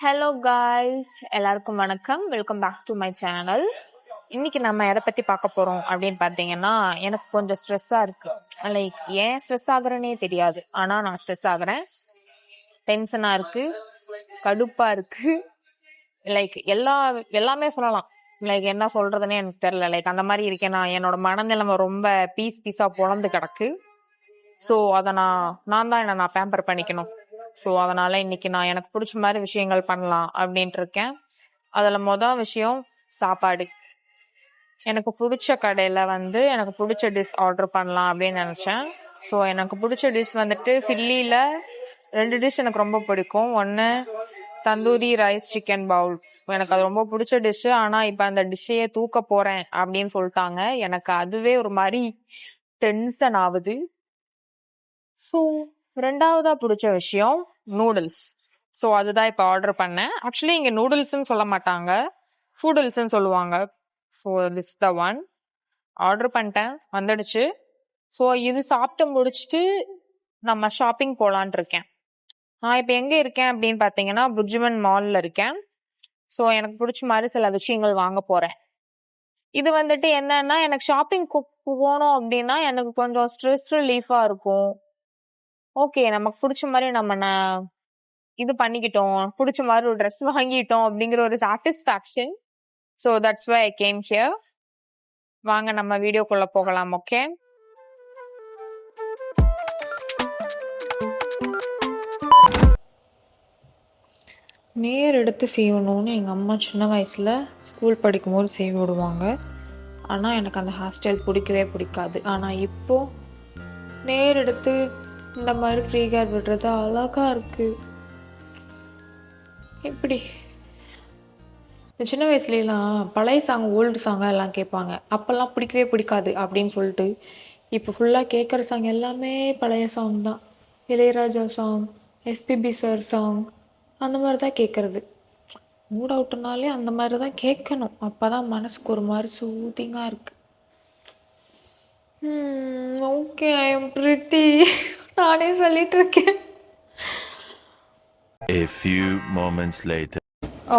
Hello guys, எல்லாருக்கும் வணக்கம். Welcome back to my channel. இன்னைக்கு நம்ம எதை பத்தி பார்க்க போறோம் அப்படின்னு பார்த்தீங்கன்னா, எனக்கு கொஞ்சம் ஸ்ட்ரெஸ்ஸா இருக்கு. லைக் ஏன் ஸ்ட்ரெஸ் ஆகுறேனே தெரியாது, ஆனா நான் ஸ்ட்ரெஸ் ஆகுறேன். டென்ஷனா இருக்கு, கடுப்பா இருக்கு. லைக் எல்லாமே சொல்லலாம். லைக் என்ன சொல்றதுன்னே எனக்கு தெரியல. லைக் அந்த மாதிரி இருக்கேன். நான் என்னோட மனநிலைமை ரொம்ப பீஸா பொழந்து கிடக்கு. ஸோ அதை நான் தான் என்ன நான் பேம்பர் பண்ணிக்கணும். ஸோ அதனால இன்னைக்கு நான் எனக்கு பிடிச்ச மாதிரி விஷயங்கள் பண்ணலாம் அப்படின்ட்டு இருக்கேன். அதில் மொதல் விஷயம் சாப்பாடு. எனக்கு பிடிச்ச கடையில் எனக்கு பிடிச்ச டிஷ் ஆர்டர் பண்ணலாம் அப்படின்னு நினச்சேன். ஸோ எனக்கு பிடிச்ச டிஷ் ஃபில்லியில் 2 டிஷ் எனக்கு ரொம்ப பிடிக்கும். ஒன்று தந்தூரி ரைஸ் சிக்கன் பவுல். எனக்கு அது ரொம்ப பிடிச்ச டிஷ்ஷு. ஆனால் இப்போ அந்த டிஷ்ஷையே தூக்க போகிறேன் அப்படின்னு சொல்லிட்டாங்க. எனக்கு அதுவே ஒரு மாதிரி டென்ஷன் ஆகுது. ஸோ 2வதா பிடிச்ச விஷயம் நூடுல்ஸ். ஸோ அதுதான் இப்போ ஆர்டர் பண்ணேன். ஆக்சுவலி இங்கே நூடுல்ஸ்ன்னு சொல்ல மாட்டாங்க, ஃபூடுல்ஸ்ன்னு சொல்லுவாங்க. So this the one order பண்ணிட்டேன், வந்துடுச்சு. ஸோ இது சாப்பிட்டு முடிச்சுட்டு நம்ம ஷாப்பிங் போகலான் இருக்கேன். நான் இப்போ எங்கே இருக்கேன் அப்படின்னு பார்த்தீங்கன்னா, புர்ஜுமன் மாலில் இருக்கேன். ஸோ எனக்கு பிடிச்ச மாதிரி சில விஷயங்கள் வாங்க போகிறேன். இது என்னன்னா, எனக்கு ஷாப்பிங் போனோம் அப்படின்னா எனக்கு கொஞ்சம் ஸ்ட்ரெஸ் ரிலீஃபாக இருக்கும். ஓகே, நமக்கு பிடிச்ச மாதிரி நம்ம இது பண்ணிக்கிட்டோம், பிடிச்ச மாதிரி ஒரு ட்ரெஸ் வாங்கிட்டோம் அப்படிங்கிற ஒரு satisfaction. So that's why I came here. வாங்க நம்ம வீடியோக்குள்ள போகலாம். ஓகே, நேர் எடுத்து செய்யணும்னு எங்கள் அம்மா சின்ன வயசில் ஸ்கூல் படிக்கும்போது செய்ய விடுவாங்க. ஆனால் எனக்கு அந்த ஹேர் ஸ்டைல் பிடிக்கவே பிடிக்காது. ஆனால் இப்போது நேர் எடுத்து இந்த மாதிரி ஃப்ரீ ஹேர் விடுறது அழகாக இருக்குது. இப்படி இந்த சின்ன வயசுலாம் பழைய சாங் ஓல்டு சாங்காக எல்லாம் கேட்பாங்க. அப்போல்லாம் பிடிக்கவே பிடிக்காது அப்படின்னு சொல்லிட்டு இப்போ ஃபுல்லாக கேட்குற சாங் எல்லாமே பழைய சாங் தான். Ilaiyaraaja song, SPB sir song, அந்த மாதிரி தான் கேட்குறது. மூட் அவுட்னாலே அந்த மாதிரி தான் கேட்கணும். அப்போ தான் மனசுக்கு ஒரு மாதிரி சூதிங்காக இருக்குது. Okay, I am pretty. நானே சொல்லிட்டு இருக்கேன். A few moments later.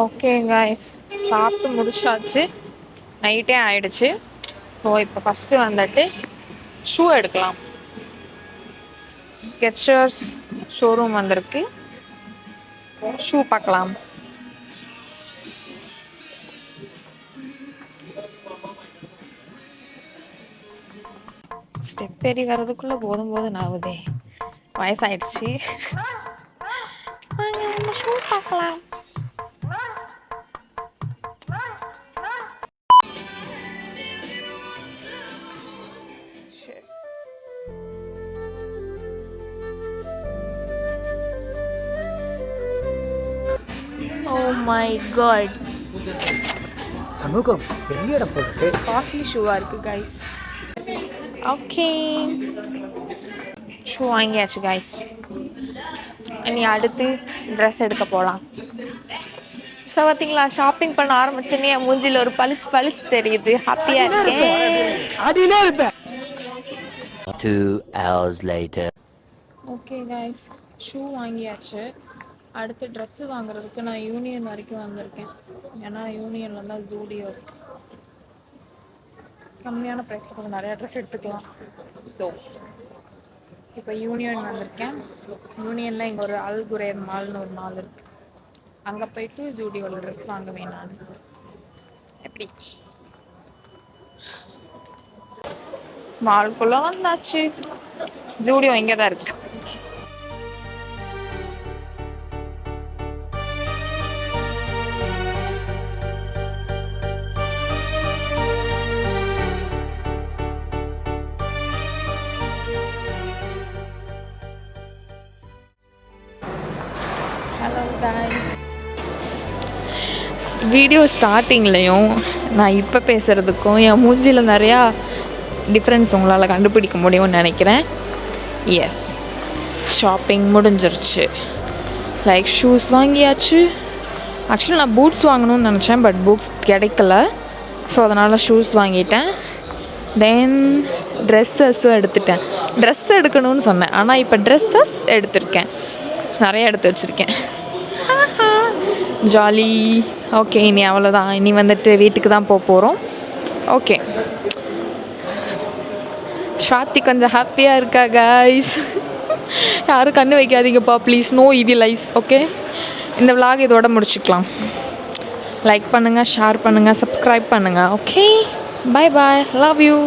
Okay guys, சாப்பிட்டு முடிச்சாச்சு, நைட்டே ஆயிடுச்சு. ஸோ இப்போ ஃபஸ்ட்டு ஷூ எடுக்கலாம். ஸ்கெச்சர்ஸ் ஷோரூம் வந்திருக்கு, ஷூ பார்க்கலாம். ஸ்டெப் ஏறி வர்றதுக்குள்ளே போதும் ஆகுதே, வயசாயிடுச்சு. நம்ம ஷூ பார்க்கலாம். Oh my god, சமூகம் பெரிய இடம் போட்டு காஸ்ட்லி ஷூவாக இருக்குது கைஸ். ஓகே, ஷூ வாங்கியாச்சு கைஸ். இனி அடுத்து ட்ரெஸ் எடுக்க போகலாம். ஸோ பார்த்தீங்களா, ஷாப்பிங் பண்ண ஆரம்பிச்சோன்னே என் மூஞ்சியில் ஒரு பளிச்சு தெரியுது. ஹாப்பியாக இருக்கேன். 2 hours later. Okay guys, shoe வாங்கியாச்சு. அடுத்து ட்ரெஸ்ஸு வாங்குறதுக்கு நான் யூனியன் வரைக்கும் வந்திருக்கேன். ஏன்னா யூனியனில் தான் ஜூடியோ இருக்கு. கம்மியான ப்ரைஸில் கொஞ்சம் நிறையா ட்ரெஸ் எடுத்துக்கலாம். ஸோ இப்போ யூனியன் வந்திருக்கேன். யூனியனில் இங்கே ஒரு அல்குரேர் மால்னு ஒரு மால் இருக்குது. அங்கே போயிட்டு ஜூடியோவில் ட்ரெஸ் வாங்குவேன் நான். எப்படி மால்குள்ளே வந்தாச்சு. ஜூடியோ இங்கே தான் இருக்குது. வீடியோ ஸ்டார்டிங்லேயும் நான் இப்போ பேசுகிறதுக்கும் என் மூஞ்சியில் நிறையா டிஃப்ரென்ஸ் உங்களால் கண்டுபிடிக்க முடியும்னு நினைக்கிறேன். எஸ், ஷாப்பிங் முடிஞ்சிருச்சு. லைக் ஷூஸ் வாங்கியாச்சு. ஆக்சுவலி நான் பூட்ஸ் வாங்கணும்னு நினச்சேன், பட் பூட்ஸ் கிடைக்கல. ஸோ அதனால் ஷூஸ் வாங்கிட்டேன். தென் ட்ரெஸ்ஸஸும் எடுத்துட்டேன். ட்ரெஸ் எடுக்கணும்னு சொன்னேன், ஆனால் இப்போ ட்ரெஸ்ஸஸ் எடுத்திருக்கேன். நிறைய எடுத்து வச்சுருக்கேன். ஜாலி. ஓகே, இனி அவ்வளோதான். இனி வந்துட்டு வீட்டுக்கு தான் போகிறோம். ஓகே, ஸ்வாதி கொஞ்சம் ஹாப்பியாக இருக்கா கைஸ். யாரும் கண்ணு வைக்காதீங்கப்பா please, no evil eyes. Okay, இந்த விலாக் இதோட முடிச்சுக்கலாம். லைக் பண்ணுங்கள், ஷேர் பண்ணுங்கள், சப்ஸ்கிரைப் பண்ணுங்கள். Okay, bye bye, love you.